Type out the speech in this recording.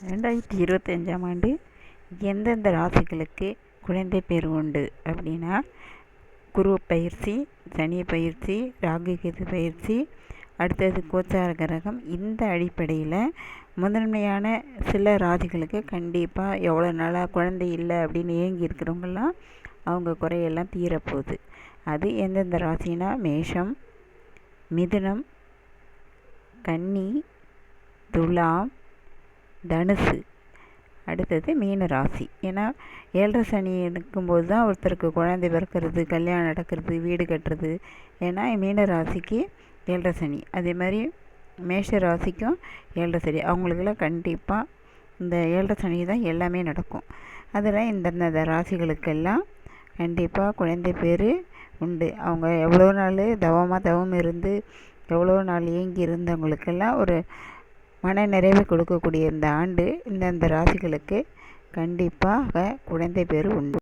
2025ஆம் ஆண்டு எந்தெந்த ராசிகளுக்கு குழந்தை பேர் உண்டு அப்படின்னா, குரு பயிற்சி, சனி பயிற்சி, ராகு கேது பயிற்சி, அடுத்தது கோச்சார கிரகம். இந்த அடிப்படையில் முதன்மையான சில ராசிகளுக்கு கண்டிப்பாக எவ்வளோ நாளாக குழந்தை இல்லை அப்படின்னு ஏங்கி இருக்கிறவங்கெல்லாம் அவங்க குறையெல்லாம் தீரப்போகுது. அது எந்தெந்த ராசினா, மேஷம், மிதுனம், கன்னி, துலாம், தனுசு, அடுத்தது மீன ராசி. ஏன்னா 7 சனி இருக்கும்போது தான் ஒருத்தருக்கு குழந்தை பிறக்கிறது, கல்யாணம் நடக்கிறது, வீடு கட்டுறது. ஏன்னா மீன ராசிக்கு 7 சனி. அதே மாதிரி மேஷ ராசிக்கும் 7 சனி. அவங்களுக்கெல்லாம் கண்டிப்பாக இந்த 7 சனி தான் எல்லாமே நடக்கும். அதில் இந்தந்த ராசிகளுக்கெல்லாம் கண்டிப்பாக குழந்தை பேர் உண்டு. அவங்க எவ்வளோ நாள் தவம் இருந்து எவ்வளோ நாள் ஏங்கி இருந்தவங்களுக்கெல்லாம் ஒரு மன நிறைவை கொடுக்கக்கூடிய இந்த ஆண்டு இந்தந்த ராசிகளுக்கு கண்டிப்பாக குழந்தை பேர் உண்டு.